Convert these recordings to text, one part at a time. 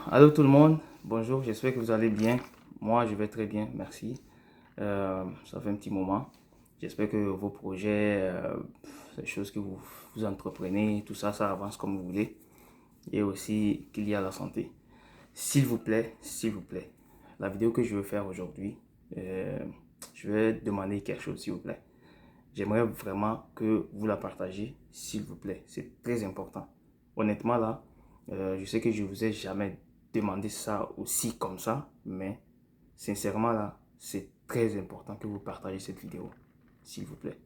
Allô tout le monde, bonjour, j'espère que vous allez bien. Moi, je vais très bien, merci. Ça fait un petit moment. J'espère que vos projets, les choses que vous entreprenez, tout ça, ça avance comme vous voulez. Et aussi qu'il y a la santé. S'il vous plaît, la vidéo que je veux faire aujourd'hui, euh, je vais demander quelque chose, s'il vous plaît. J'aimerais vraiment que vous la partagiez, s'il vous plaît. C'est très important. Honnêtement, là, je sais que je vous ai jamais demandé ça aussi comme ça, mais sincèrement, là, c'est très important que vous partagez cette vidéo, s'il vous plaît.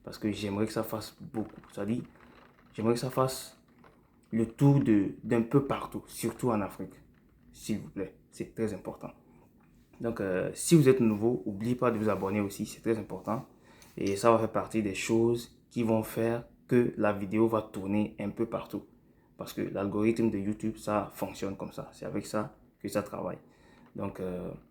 Parce que j'aimerais que ça fasse beaucoup. Ça dit, j'aimerais que ça fasse le tour d'un peu partout, surtout en Afrique. S'il vous plaît, c'est très important. Donc, si vous êtes nouveau, n'oubliez pas de vous abonner aussi, c'est très important. Et ça va faire partie des choses qui vont faire que la vidéo va tourner un peu partout. Parce que l'algorithme de YouTube, ça fonctionne comme ça. C'est avec ça que ça travaille. Donc,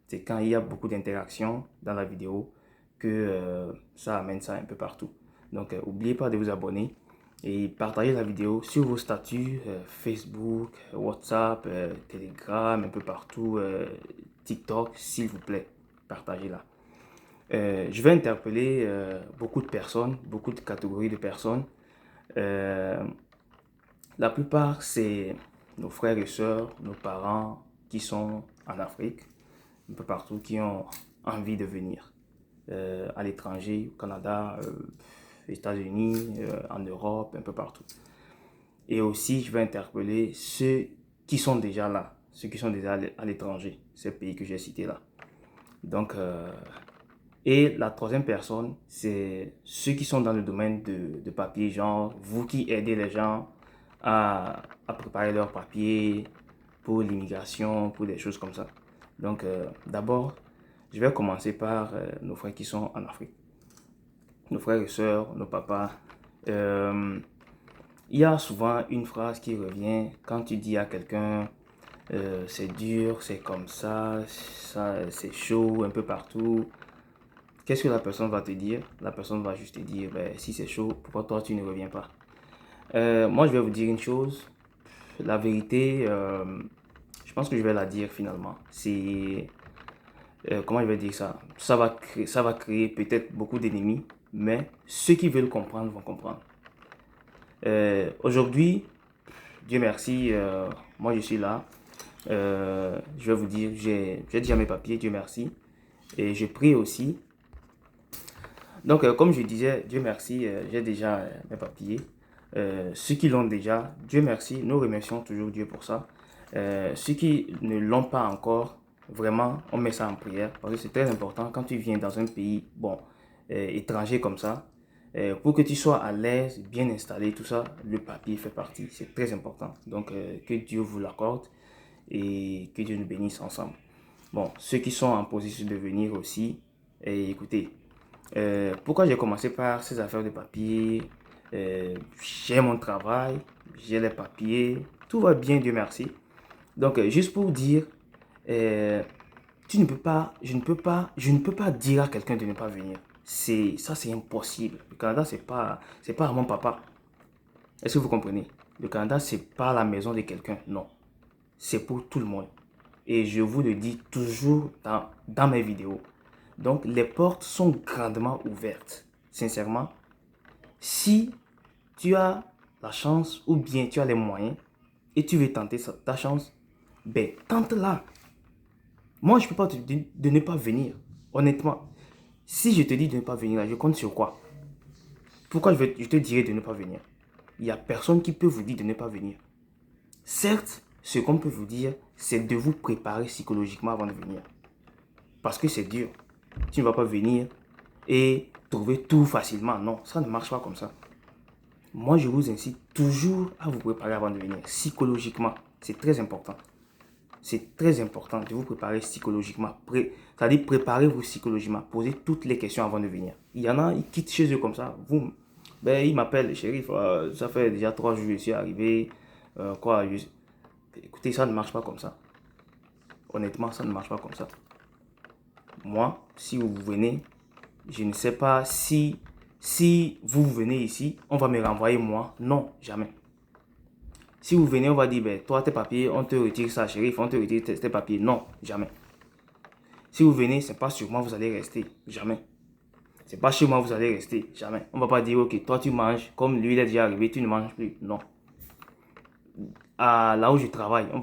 c'est quand il y a beaucoup d'interactions dans la vidéo que ça amène ça un peu partout. Donc, n'oubliez pas de vous abonner et partagez la vidéo sur vos statuts, Facebook, WhatsApp, Telegram, un peu partout, TikTok, s'il vous plaît, partagez-la. Je vais interpeller beaucoup de personnes, beaucoup de catégories de personnes. Euh, la plupart, c'est nos frères et sœurs, nos parents qui sont en Afrique, un peu partout, qui ont envie de venir à l'étranger, au Canada, aux États-Unis, en Europe, un peu partout. Et aussi, je vais interpeller ceux qui sont déjà là, ceux qui sont déjà à l'étranger, ces pays que j'ai cités là. Donc, et la troisième personne, c'est ceux qui sont dans le domaine de papier, genre vous qui aidez les gens à préparer leurs papiers pour l'immigration, pour des choses comme ça. Donc, d'abord, je vais commencer par nos frères qui sont en Afrique, nos frères et sœurs, nos papas. Euh, il y a souvent une phrase qui revient quand tu dis à quelqu'un c'est dur, c'est comme ça c'est chaud un peu partout. Qu'est-ce que la personne va te dire? La personne va juste te dire ben, si c'est chaud, pourquoi toi tu ne reviens pas? Moi je vais vous dire une chose. La vérité, je pense que je vais la dire finalement. C'est comment je vais dire ça? Ça va créer peut-être beaucoup d'ennemis, mais ceux qui veulent comprendre vont comprendre. Aujourd'hui, Dieu merci, moi je suis là. Je vais vous dire, j'ai déjà mes papiers, Dieu merci. Et je prie aussi. Donc, comme je disais, Dieu merci, j'ai déjà mes papiers. Ceux qui l'ont déjà, Dieu merci, nous remercions toujours Dieu pour ça. Ceux qui ne l'ont pas encore, vraiment, on met ça en prière parce que c'est très important quand tu viens dans un pays, bon, étranger comme ça, pour que tu sois à l'aise, bien installé, tout ça, le papier fait partie. C'est très important. Donc, que Dieu vous l'accorde et que Dieu nous bénisse ensemble. Bon, ceux qui sont en position de venir aussi, écoutez, pourquoi j'ai commencé par ces affaires de papier? J'ai mon travail, j'ai les papiers, tout va bien, Dieu merci. Donc, juste pour dire, euh, tu ne peux pas, je ne peux pas dire à quelqu'un de ne pas venir. Ça, c'est impossible. Le Canada, c'est pas à mon papa. Est-ce que vous comprenez? Le Canada, c'est pas la maison de quelqu'un, non. C'est pour tout le monde. Et je vous le dis toujours dans mes vidéos. Donc, les portes sont grandement ouvertes. Sincèrement, si tu as la chance ou bien tu as les moyens et tu veux tenter ta chance, ben, tente-la. Moi, je ne peux pas te dire de ne pas venir. Honnêtement, si je te dis de ne pas venir, je compte sur quoi? Pourquoi je te dirais de ne pas venir? Il n'y a personne qui peut vous dire de ne pas venir. Certes, ce qu'on peut vous dire, c'est de vous préparer psychologiquement avant de venir. Parce que c'est dur. Tu ne vas pas venir et trouver tout facilement. Non, ça ne marche pas comme ça. Moi, je vous incite toujours à vous préparer avant de venir. Psychologiquement, c'est très important. C'est très important de vous préparer psychologiquement. C'est-à-dire, préparez-vous psychologiquement. Posez toutes les questions avant de venir. Il y en a, ils quittent chez eux comme ça. Ben, ils m'appellent, le shérif. Ça fait déjà 3 jours que je suis arrivé. Écoutez, ça ne marche pas comme ça. Honnêtement, ça ne marche pas comme ça. Moi, si vous venez, je ne sais pas si vous venez ici, on va me renvoyer moi. Non, jamais. Si vous venez, on va dire, ben, toi, tes papiers, on te retire ça, shérif, on te retire tes papiers. Non, jamais. Si vous venez, c'est pas sur moi, vous allez rester. Jamais. C'est pas chez moi, vous allez rester. Jamais. On va pas dire, ok, toi, tu manges, comme lui, il est déjà arrivé, tu ne manges plus. Non. Là où je travaille, on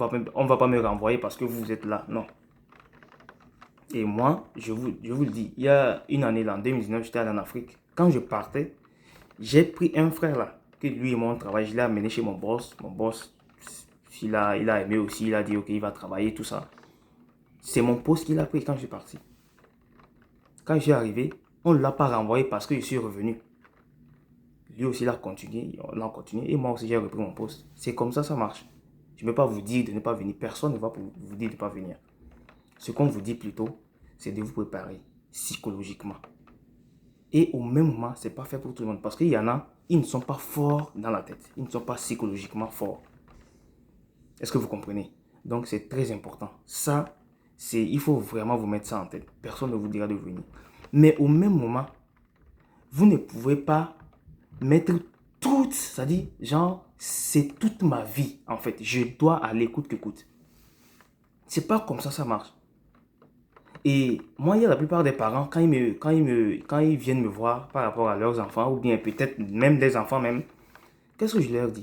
va pas me renvoyer parce que vous êtes là. Non. Et moi, je vous le dis, il y a une année, là, en 2019, j'étais allé en Afrique. Quand je partais, j'ai pris un frère là, que lui et mon travail, je l'ai amené chez mon boss. Mon boss, il a aimé aussi, il a dit ok, il va travailler, tout ça. C'est mon poste qu'il a pris quand je suis parti. Quand je suis arrivé, on ne l'a pas renvoyé parce que je suis revenu. Lui aussi, il a continué, on a continué, et moi aussi, j'ai repris mon poste. C'est comme ça marche. Je ne vais pas vous dire de ne pas venir. Personne ne va vous dire de ne pas venir. Ce qu'on vous dit plutôt, c'est de vous préparer psychologiquement. Et au même moment, ce n'est pas fait pour tout le monde. Parce qu'il y en a, ils ne sont pas forts dans la tête. Ils ne sont pas psychologiquement forts. Est-ce que vous comprenez? Donc, c'est très important. Ça, il faut vraiment vous mettre ça en tête. Personne ne vous dira de venir. Mais au même moment, vous ne pouvez pas mettre toute, c'est-à-dire, genre, c'est toute ma vie, en fait. Je dois aller coûte que coûte. C'est pas comme ça marche. Et moi, il y a la plupart des parents, quand ils viennent me voir par rapport à leurs enfants, ou bien peut-être même des enfants même, qu'est-ce que je leur dis?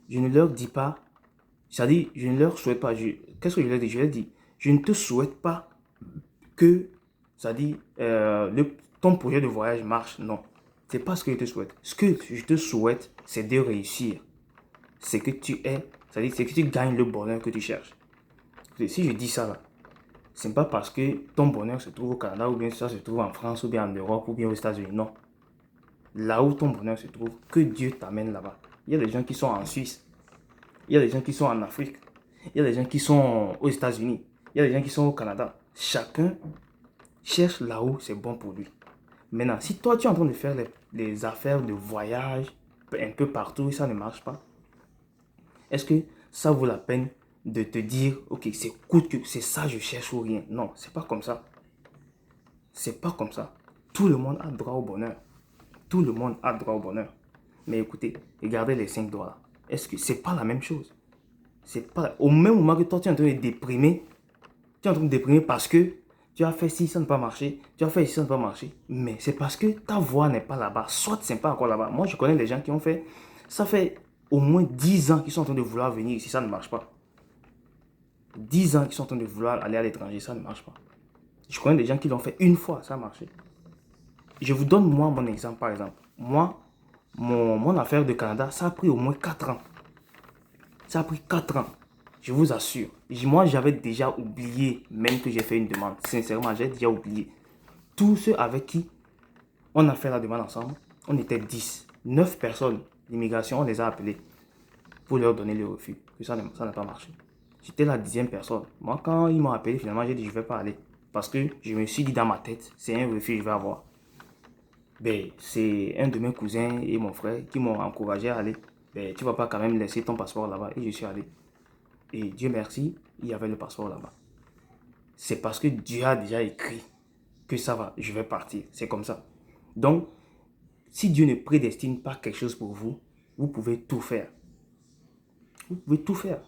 Je ne leur dis pas, c'est-à-dire, je ne leur souhaite pas, qu'est-ce que je leur dis? Je leur dis, je ne te souhaite pas que, c'est-à-dire, ton projet de voyage marche. Non, c'est pas ce que je te souhaite. Ce que je te souhaite, c'est de réussir. C'est que tu es, c'est-à-dire, c'est que tu gagnes le bonheur que tu cherches. Si je dis ça là, c'est pas parce que ton bonheur se trouve au Canada ou bien ça se trouve en France ou bien en Europe ou bien aux États-Unis. Non. Là où ton bonheur se trouve, que Dieu t'amène là-bas. Il y a des gens qui sont en Suisse. Il y a des gens qui sont en Afrique. Il y a des gens qui sont aux États-Unis. Il y a des gens qui sont au Canada. Chacun cherche là où c'est bon pour lui. Maintenant, si toi tu es en train de faire les affaires de voyage un peu partout et ça ne marche pas, est-ce que ça vaut la peine de te dire, ok, c'est ça je cherche ou rien? Non, c'est pas comme ça. C'est pas comme ça. Tout le monde a droit au bonheur. Tout le monde a droit au bonheur. Mais écoutez, regardez les 5 doigts là. Est-ce que c'est pas la même chose? C'est pas au même moment que toi tu es en train de déprimer. Tu es en train de déprimer parce que tu as fait ci, ça n'a pas marché. Tu as fait ci, ça n'a pas marché. Mais c'est parce que ta voix n'est pas là-bas. Soit c'est pas encore là-bas. Moi, je connais des gens qui ont fait. Ça fait au moins 10 ans qu'ils sont en train de vouloir venir ici, ça ne marche pas. 10 ans qu'ils sont en train de vouloir aller à l'étranger, ça ne marche pas. Je connais des gens qui l'ont fait une fois, ça a marché. Je vous donne moi mon exemple par exemple. Moi, mon affaire de Canada, ça a pris au moins 4 ans. Ça a pris 4 ans. Je vous assure. Moi, j'avais déjà oublié même que j'ai fait une demande. Sincèrement, j'ai déjà oublié. Tous ceux avec qui on a fait la demande ensemble, on était 10. 9 personnes d'immigration, on les a appelés pour leur donner le refus. Que ça n'a pas marché. J'étais la 10e personne. Moi, quand ils m'ont appelé, finalement, j'ai dit je ne vais pas aller. Parce que je me suis dit dans ma tête, c'est un refus que je vais avoir. Ben, c'est un de mes cousins et mon frère qui m'ont encouragé à aller. Ben, tu ne vas pas quand même laisser ton passeport là-bas. Et je suis allé. Et Dieu merci, il y avait le passeport là-bas. C'est parce que Dieu a déjà écrit que ça va, je vais partir. C'est comme ça. Donc, si Dieu ne prédestine pas quelque chose pour vous, vous pouvez tout faire. Vous pouvez tout faire.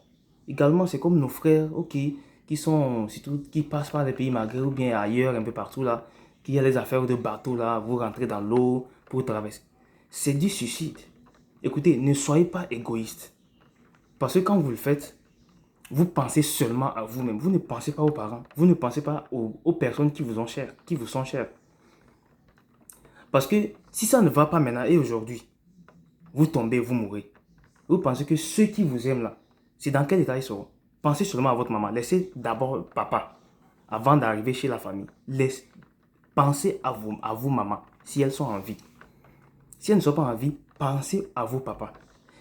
Également, c'est comme nos frères, ok, qui passent par les pays maghrébins ou bien ailleurs, un peu partout là, qui a les affaires de bateau là, vous rentrez dans l'eau pour traverser. C'est du suicide. Écoutez, ne soyez pas égoïste. Parce que quand vous le faites, vous pensez seulement à vous-même. Vous ne pensez pas aux parents. Vous ne pensez pas aux personnes qui vous sont chères. Parce que si ça ne va pas maintenant et aujourd'hui, vous tombez, vous mourrez. Vous pensez que ceux qui vous aiment là, c'est dans quel état ils seront? Pensez seulement à votre maman. Laissez d'abord papa avant d'arriver chez la famille. Pensez à vous maman, si elles sont en vie. Si elles ne sont pas en vie, pensez à vos papas.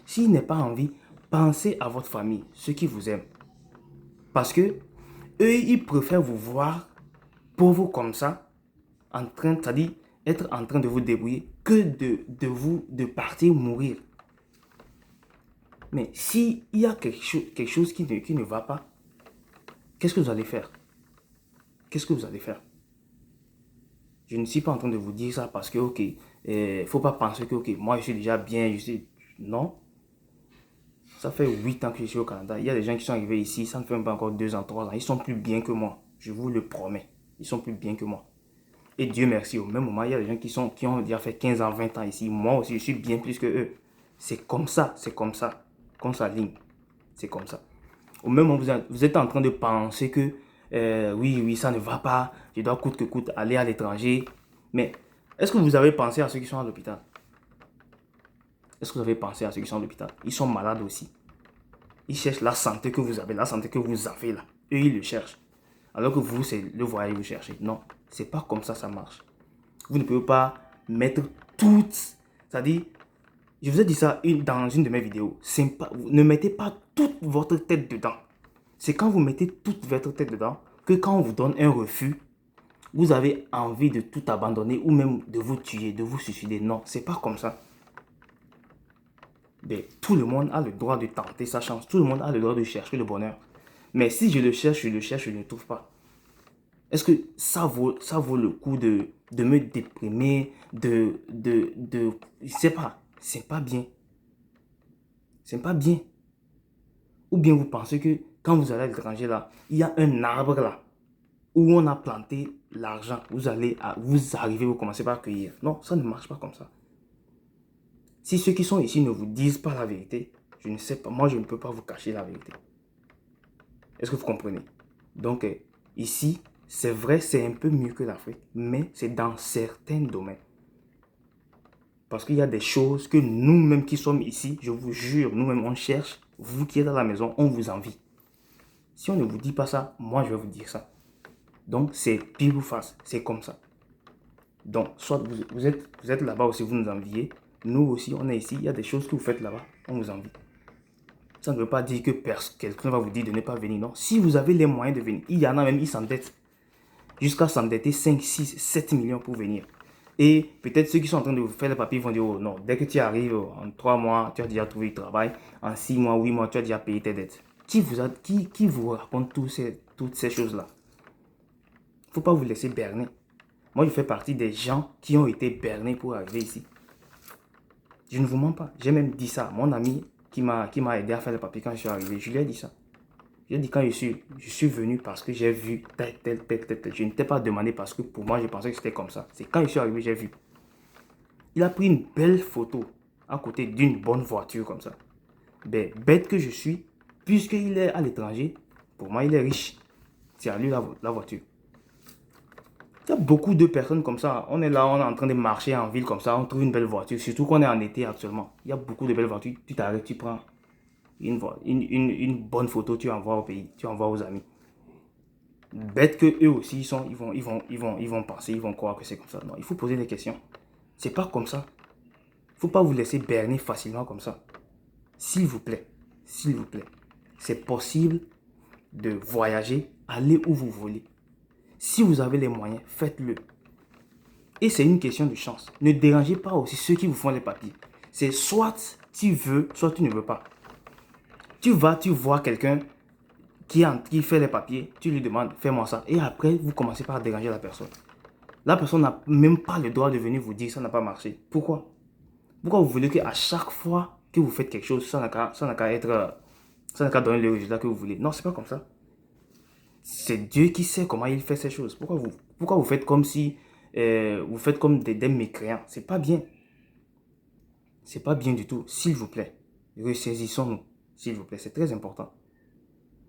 S'il n'est pas en vie, pensez à votre famille, ceux qui vous aiment. Parce que eux, ils préfèrent vous voir pauvre comme ça, c'est-à-dire être en train de vous débrouiller, que de partir mourir. Mais s'il y a quelque chose qui ne va pas, qu'est-ce que vous allez faire? Qu'est-ce que vous allez faire? Je ne suis pas en train de vous dire ça parce que, ok, faut pas penser que, ok, moi je suis déjà bien, Non. ça fait 8 ans que je suis au Canada. Il y a des gens qui sont arrivés ici, ça ne fait même pas encore 2 ans, 3 ans. Ils sont plus bien que moi. Je vous le promets. Ils sont plus bien que moi. Et Dieu merci, au même moment, il y a des gens qui ont déjà fait 15 ans, 20 ans ici. Moi aussi, je suis bien plus que eux. C'est comme ça, c'est comme ça. Comme ça, ligne. C'est comme ça. Au même moment, vous êtes en train de penser que oui, ça ne va pas. Je dois coûte que coûte aller à l'étranger. Mais est-ce que vous avez pensé à ceux qui sont à l'hôpital? Est-ce que vous avez pensé à ceux qui sont à l'hôpital? Ils sont malades aussi. Ils cherchent la santé que vous avez, la santé que vous avez là. Eux, ils le cherchent. Alors que vous, c'est le voyage que vous cherchez. Non, c'est pas comme ça marche. Vous ne pouvez pas mettre toutes. C'est-à-dire, je vous ai dit ça dans une de mes vidéos. Ne mettez pas toute votre tête dedans. C'est quand vous mettez toute votre tête dedans que quand on vous donne un refus, vous avez envie de tout abandonner ou même de vous tuer, de vous suicider. Non, c'est pas comme ça. Mais tout le monde a le droit de tenter sa chance. Tout le monde a le droit de chercher le bonheur. Mais si je le cherche, je ne le trouve pas. Est-ce que ça vaut le coup de me déprimer, je sais pas, c'est pas bien. C'est pas bien. Ou bien vous pensez que quand vous allez à l'étranger là, il y a un arbre là, où on a planté l'argent. Vous arrivez, vous commencez par cueillir. Non, ça ne marche pas comme ça. Si ceux qui sont ici ne vous disent pas la vérité, je ne sais pas, moi je ne peux pas vous cacher la vérité. Est-ce que vous comprenez? Donc ici, c'est vrai, c'est un peu mieux que l'Afrique, mais c'est dans certains domaines. Parce qu'il y a des choses que nous-mêmes qui sommes ici, je vous jure, nous-mêmes on cherche, vous qui êtes à la maison, on vous envie. Si on ne vous dit pas ça, moi je vais vous dire ça. Donc c'est pile ou face, c'est comme ça. Donc soit vous êtes là-bas aussi, vous nous enviez, nous aussi on est ici, il y a des choses que vous faites là-bas, on vous envie. Ça ne veut pas dire que quelqu'un va vous dire de ne pas venir, non. Si vous avez les moyens de venir, il y en a même, ils s'endettent. Jusqu'à s'endetter 5, 6, 7 millions pour venir. Et peut-être ceux qui sont en train de vous faire les papiers vont dire, oh non, dès que tu arrives, en 3 mois, tu as déjà trouvé du travail. En 6 mois, 8 mois, tu as déjà payé tes dettes. Qui vous raconte toutes ces choses-là? Il ne faut pas vous laisser berner. Moi, je fais partie des gens qui ont été bernés pour arriver ici. Je ne vous mens pas. J'ai même dit ça. Mon ami qui m'a aidé à faire les papiers quand je suis arrivé, je lui ai dit ça. Je dis quand je suis venu parce que j'ai vu tel. Je ne t'ai pas demandé parce que pour moi, je pensais que c'était comme ça. C'est quand je suis arrivé, j'ai vu. Il a pris une belle photo à côté d'une bonne voiture comme ça. Ben, bête que je suis, puisqu'il est à l'étranger, pour moi, il est riche. C'est à lui la voiture. Il y a beaucoup de personnes comme ça. On est là, on est en train de marcher en ville comme ça, on trouve une belle voiture. Surtout qu'on est en été actuellement. Il y a beaucoup de belles voitures. Tu t'arrêtes, tu prends une bonne photo, tu envoies au pays, tu envoies aux amis. Bête que eux aussi ils vont penser, ils vont croire que c'est comme ça. Non, il faut poser des questions. C'est pas comme ça. Il faut pas vous laisser berner facilement comme ça. S'il vous plaît, c'est possible de voyager, aller où vous voulez. Si vous avez les moyens, faites-le. Et c'est une question de chance. Ne dérangez pas aussi ceux qui vous font les papiers. C'est soit tu veux, soit tu ne veux pas. Tu vois quelqu'un qui fait les papiers, tu lui demandes, fais-moi ça. Et après, vous commencez par déranger la personne. La personne n'a même pas le droit de venir vous dire ça n'a pas marché. Pourquoi? Pourquoi vous voulez qu'à chaque fois que vous faites quelque chose, ça n'a qu'à donner le résultat que vous voulez? Non, c'est pas comme ça. C'est Dieu qui sait comment il fait ces choses. Pourquoi vous faites comme si vous faites comme des mécréants? C'est pas bien. C'est pas bien du tout. S'il vous plaît, ressaisissons-nous. S'il vous plaît, c'est très important.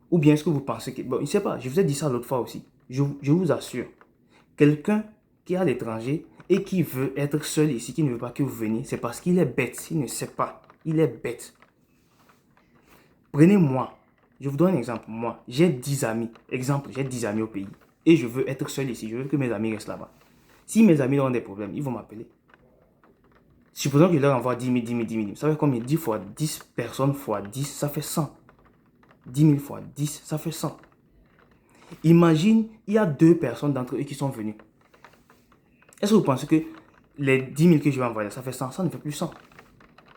Ou bien est-ce que vous pensez que... Bon, je ne sais pas, je vous ai dit ça l'autre fois aussi. Je vous assure, quelqu'un qui est à l'étranger et qui veut être seul ici, qui ne veut pas que vous veniez, c'est parce qu'il est bête, il ne sait pas. Il est bête. Prenez moi, je vous donne un exemple. Moi, j'ai 10 amis. Exemple, j'ai 10 amis au pays. Et je veux être seul ici, je veux que mes amis restent là-bas. Si mes amis ont des problèmes, ils vont m'appeler. Supposons que je leur envoie 10 000, 10 000, 10 000. Ça fait combien? 10 fois 10 personnes fois 10, ça fait 100. 10 000 fois 10, ça fait 100. Imagine, il y a 2 personnes d'entre eux qui sont venues. Est-ce que vous pensez que les 10 000 que je vais envoyer, ça fait 100? Ça ne fait plus 100. Ça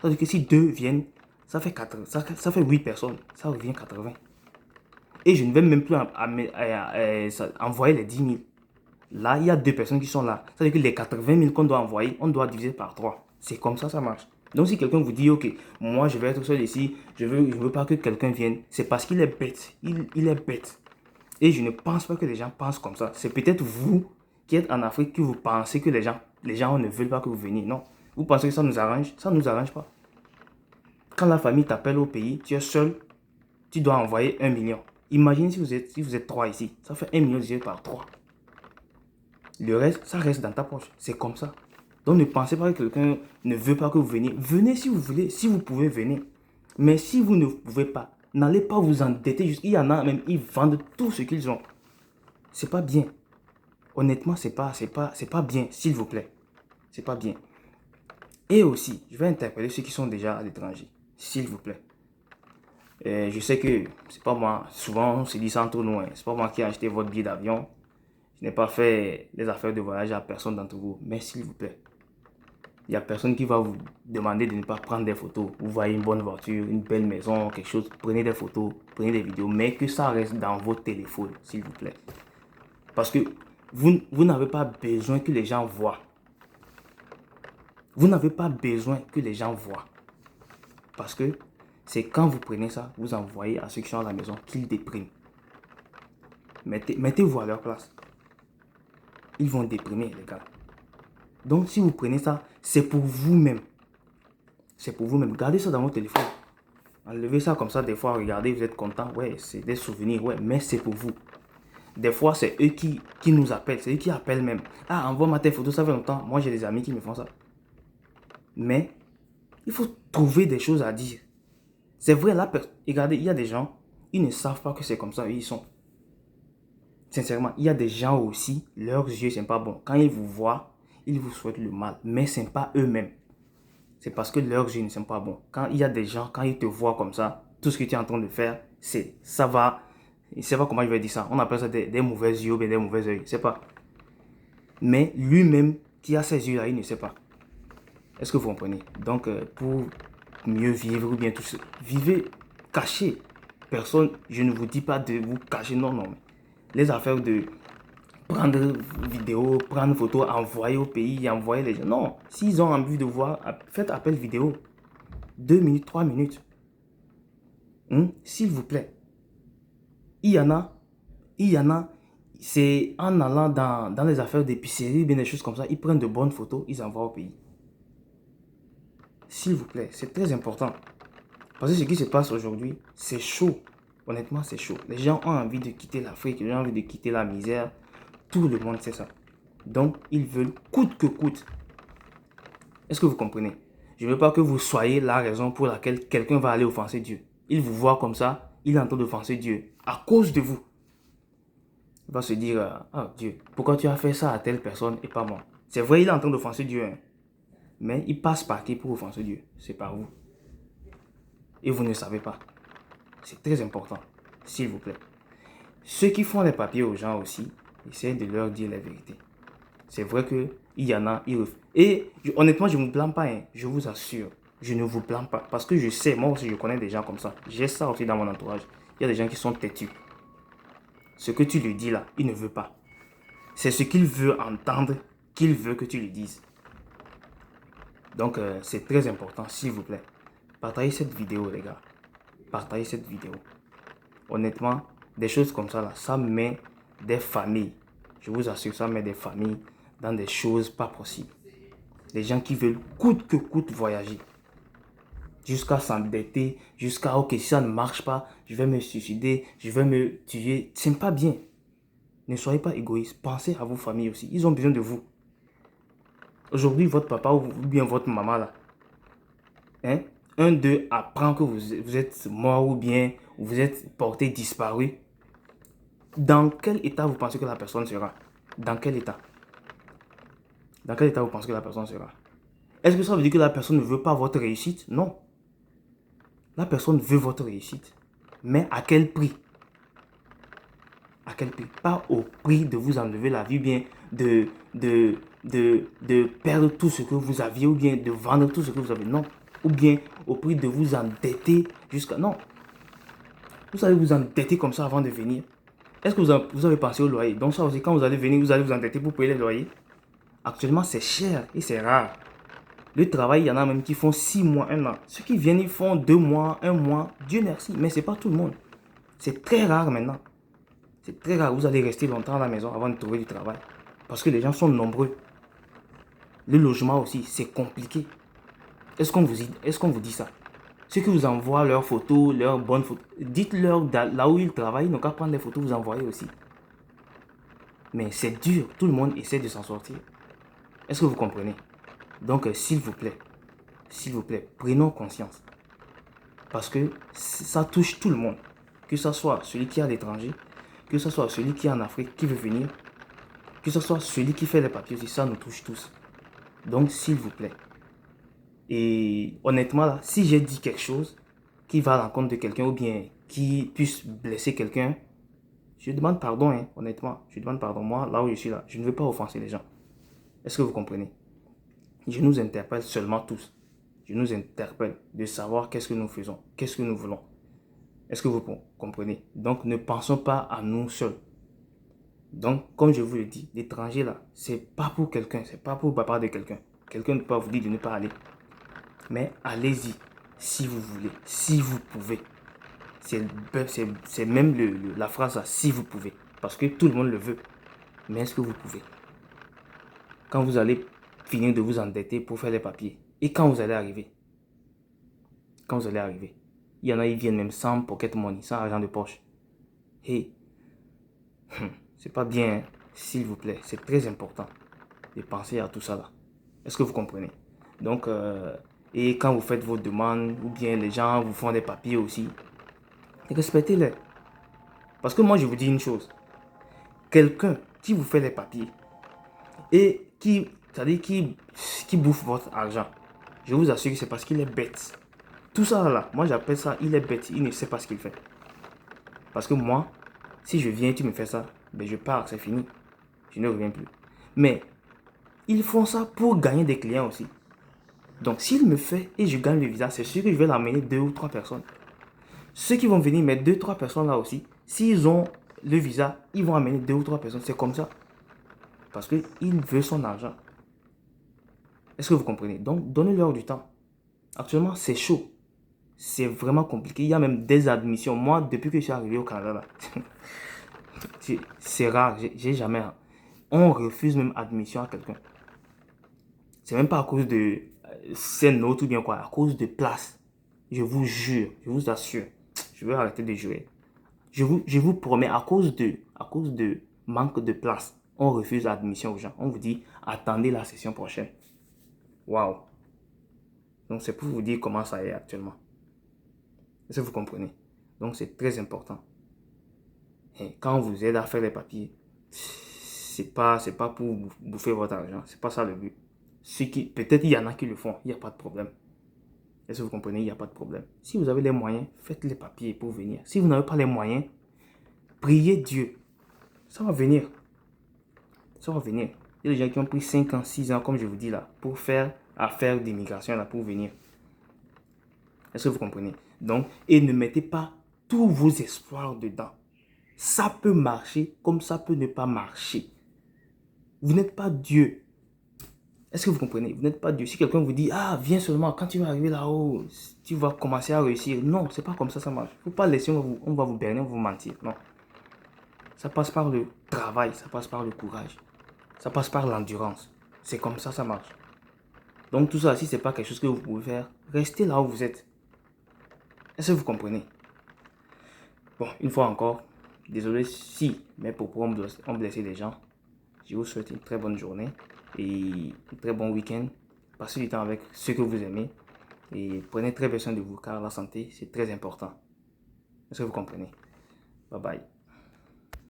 veut dire que si 2 viennent, ça fait 4, ça fait 8 personnes. Ça revient 80. Et je ne vais même plus envoyer les 10 000. Là, il y a 2 personnes qui sont là. Ça veut dire que les 80 000 qu'on doit envoyer, on doit diviser par 3. C'est comme ça marche. Donc si quelqu'un vous dit, ok, moi je vais être seul ici, je veux pas que quelqu'un vienne, c'est parce qu'il est bête. Il est bête. Et je ne pense pas que les gens pensent comme ça. C'est peut-être vous qui êtes en Afrique que vous pensez que les gens ne veulent pas que vous veniez. Non. Vous pensez que ça nous arrange? Ça ne nous arrange pas. Quand la famille t'appelle au pays, tu es seul, tu dois envoyer 1 million. Imagine si vous êtes 3 ici. Ça fait 1 million divisé par 3. Le reste, ça reste dans ta poche. C'est comme ça. Donc ne pensez pas que quelqu'un ne veut pas que vous veniez. Venez si vous voulez, si vous pouvez venir. Mais si vous ne pouvez pas, n'allez pas vous endetter. Il y en a même, ils vendent tout ce qu'ils ont. C'est pas bien. Honnêtement, c'est pas bien, s'il vous plaît. C'est pas bien. Et aussi, je vais interpeller ceux qui sont déjà à l'étranger. S'il vous plaît. Je sais que c'est pas moi. Souvent, on se dit ça entre nous. C'est pas moi qui ai acheté votre billet d'avion. Je n'ai pas fait les affaires de voyage à personne d'entre vous. Mais s'il vous plaît. Il n'y a personne qui va vous demander de ne pas prendre des photos. Vous voyez une bonne voiture, une belle maison, quelque chose. Prenez des photos, prenez des vidéos. Mais que ça reste dans votre téléphone, s'il vous plaît. Parce que vous n'avez pas besoin que les gens voient. Vous n'avez pas besoin que les gens voient. Parce que c'est quand vous prenez ça, vous envoyez à ceux qui sont à la maison qu'ils dépriment. Mettez-vous à leur place. Ils vont déprimer, les gars. Donc, si vous prenez ça, c'est pour vous-même. C'est pour vous-même. Gardez ça dans votre téléphone. Enlevez ça comme ça, des fois, regardez, vous êtes content. Ouais, c'est des souvenirs, ouais, mais c'est pour vous. Des fois, c'est eux qui nous appellent. C'est eux qui appellent même. Ah, envoie-moi tes photos, ça fait longtemps. Moi, j'ai des amis qui me font ça. Mais, il faut trouver des choses à dire. C'est vrai, là, regardez, il y a des gens, ils ne savent pas que c'est comme ça, eux, ils sont. Sincèrement, il y a des gens aussi, leurs yeux, c'est pas bon. Quand ils vous voient, ils vous souhaitent le mal. Mais ce n'est pas eux-mêmes. C'est parce que leurs yeux ne sont pas bons. Quand il y a des gens, quand ils te voient comme ça, tout ce que tu es en train de faire, ça va. Je ne sais pas comment je vais dire ça. On appelle ça des mauvais yeux ou des mauvais yeux. Je ne sais pas. Mais lui-même, qui a ces yeux-là, il ne sait pas. Est-ce que vous comprenez? Donc, pour mieux vivre ou bien tout ça, vivez caché. Personne, je ne vous dis pas de vous cacher, non, non. Les affaires de prendre vidéo, prendre photo, envoyer au pays, envoyer les gens. Non, s'ils ont envie de voir, faites appel vidéo. 2 minutes, 3 minutes. S'il vous plaît. Il y en a, c'est en allant dans les affaires d'épicerie, bien des choses comme ça, ils prennent de bonnes photos, ils envoient au pays. S'il vous plaît, c'est très important. Parce que ce qui se passe aujourd'hui, c'est chaud. Honnêtement, c'est chaud. Les gens ont envie de quitter l'Afrique, les gens ont envie de quitter la misère. Tout le monde sait ça. Donc, ils veulent coûte que coûte. Est-ce que vous comprenez? Je ne veux pas que vous soyez la raison pour laquelle quelqu'un va aller offenser Dieu. Il vous voit comme ça, il est en train d'offenser Dieu. À cause de vous. Il va se dire, ah Dieu, pourquoi tu as fait ça à telle personne et pas moi? C'est vrai, il est en train d'offenser Dieu. Hein. Mais il passe par qui pour offenser Dieu? C'est par vous. Et vous ne savez pas. C'est très important. S'il vous plaît. Ceux qui font les papiers aux gens aussi, essayez de leur dire la vérité. C'est vrai qu'il y en a, et honnêtement, je ne me blâme pas, hein, je vous assure. Je ne vous blâme pas. Parce que je sais, moi aussi, je connais des gens comme ça. J'ai ça aussi dans mon entourage. Il y a des gens qui sont têtus. Ce que tu lui dis là, il ne veut pas. C'est ce qu'il veut entendre, qu'il veut que tu lui dises. Donc, c'est très important, s'il vous plaît. Partagez cette vidéo, les gars. Partagez cette vidéo. Honnêtement, des choses comme ça, là, ça met des familles. Je vous assure, ça met des familles dans des choses pas possibles. Les gens qui veulent coûte que coûte voyager. Jusqu'à s'endetter, jusqu'à, ok, si ça ne marche pas, je vais me suicider, je vais me tuer. Ce n'est pas bien. Ne soyez pas égoïste. Pensez à vos familles aussi. Ils ont besoin de vous. Aujourd'hui, votre papa ou bien votre maman, là, hein, un d'eux apprend que vous êtes mort ou bien vous êtes porté disparu. Dans quel état vous pensez que la personne sera? Dans quel état? Dans quel état vous pensez que la personne sera? Est-ce que ça veut dire que la personne ne veut pas votre réussite? Non. La personne veut votre réussite. Mais à quel prix? À quel prix? Pas au prix de vous enlever la vie, bien de perdre tout ce que vous aviez, ou bien de vendre tout ce que vous avez. Non. Ou bien au prix de vous endetter jusqu'à... Non. Vous allez vous endetter comme ça avant de venir. Est-ce que vous avez pensé au loyer? Donc ça aussi, quand vous allez venir, vous allez vous endetter pour payer les loyers. Actuellement, c'est cher et c'est rare. Le travail, il y en a même qui font 6 mois, 1 an. Ceux qui viennent, ils font 2 mois, 1 mois. Dieu merci. Mais ce n'est pas tout le monde. C'est très rare maintenant. C'est très rare. Vous allez rester longtemps à la maison avant de trouver du travail. Parce que les gens sont nombreux. Le logement aussi, c'est compliqué. Est-ce qu'on vous dit ça? Ceux qui vous envoient leurs photos, leurs bonnes photos, dites-leur là où ils travaillent, ils n'ont qu'à prendre des photos, vous envoyer aussi. Mais c'est dur. Tout le monde essaie de s'en sortir. Est-ce que vous comprenez? Donc, s'il vous plaît, prenons conscience. Parce que ça touche tout le monde. Que ce soit celui qui est à l'étranger, que ce soit celui qui est en Afrique, qui veut venir, que ce soit celui qui fait les papiers aussi, ça nous touche tous. Donc, s'il vous plaît. Et honnêtement, là, si j'ai dit quelque chose qui va à l'encontre de quelqu'un ou bien qui puisse blesser quelqu'un, je demande pardon, hein, honnêtement. Je demande pardon. Moi, là où je suis là, je ne veux pas offenser les gens. Est-ce que vous comprenez? Je nous interpelle seulement tous. Je nous interpelle de savoir qu'est-ce que nous faisons, qu'est-ce que nous voulons. Est-ce que vous comprenez? Donc, ne pensons pas à nous seuls. Donc, comme je vous le dis, l'étranger là, c'est pas pour quelqu'un, c'est pas pour papa de quelqu'un. Quelqu'un ne peut pas vous dire de ne pas aller. Mais allez-y, si vous voulez, si vous pouvez. C'est même la phrase là, si vous pouvez. Parce que tout le monde le veut. Mais est-ce que vous pouvez? Quand vous allez finir de vous endetter pour faire les papiers. Et quand vous allez arriver? Il y en a, ils viennent même sans pocket money, sans argent de poche. Hey, c'est pas bien, hein? S'il vous plaît, c'est très important de penser à tout ça là. Est-ce que vous comprenez? Donc, et quand vous faites vos demandes, ou bien les gens vous font des papiers aussi, respectez-les. Parce que moi, je vous dis une chose. Quelqu'un qui vous fait les papiers et c'est-à-dire qui bouffe votre argent, je vous assure que c'est parce qu'il est bête. Tout ça là, moi j'appelle ça, il est bête, il ne sait pas ce qu'il fait. Parce que moi, si je viens et tu me fais ça, ben je pars, c'est fini. Je ne reviens plus. Mais ils font ça pour gagner des clients aussi. Donc s'il me fait et je gagne le visa, c'est sûr que je vais l'amener 2 ou 3 personnes. Ceux qui vont venir mettre 2 ou 3 personnes là aussi, s'ils ont le visa, ils vont amener 2 ou 3 personnes. C'est comme ça. Parce qu'il veut son argent. Est-ce que vous comprenez? Donc donnez-leur du temps. Actuellement, c'est chaud. C'est vraiment compliqué. Il y a même des admissions. Moi, depuis que je suis arrivé au Canada, là, c'est rare. J'ai jamais. On refuse même admission à quelqu'un. C'est même pas à cause de c'est notes ou bien quoi. À cause de place. Je vous jure. Je vous assure. Je vais arrêter de jurer. Je vous promets, à cause de manque de place, on refuse l'admission aux gens. On vous dit, attendez la session prochaine. Waouh. Donc, c'est pour vous dire comment ça est actuellement. Est-ce que vous comprenez? Donc, c'est très important. Et quand on vous aide à faire les papiers, c'est pas pour bouffer votre argent. C'est pas ça le but. Peut-être il y en a qui le font, il n'y a pas de problème. Est-ce que vous comprenez? Il n'y a pas de problème. Si vous avez les moyens, faites les papiers pour venir. Si vous n'avez pas les moyens, priez Dieu. Ça va venir. Ça va venir. Il y a des gens qui ont pris 5 ans, 6 ans, comme je vous dis là, pour faire affaire d'immigration là, pour venir. Est-ce que vous comprenez? Donc, et ne mettez pas tous vos espoirs dedans. Ça peut marcher comme ça peut ne pas marcher. Vous n'êtes pas Dieu. Est-ce que vous comprenez? Vous n'êtes pas Dieu. Si quelqu'un vous dit, ah, viens seulement, quand tu vas arriver là-haut, tu vas commencer à réussir. Non, c'est pas comme ça marche. Il ne faut pas laisser, on va vous berner, on va vous mentir. Non. Ça passe par le travail, ça passe par le courage. Ça passe par l'endurance. C'est comme ça marche. Donc tout ça, si ce n'est pas quelque chose que vous pouvez faire, restez là où vous êtes. Est-ce que vous comprenez? Bon, une fois encore, désolé si mes propos ont blessé les gens. Je vous souhaite une très bonne journée et un très bon week-end. Passez du temps avec ceux que vous aimez et prenez très bien soin de vous car la santé, c'est très important. Est-ce que vous comprenez? Bye bye.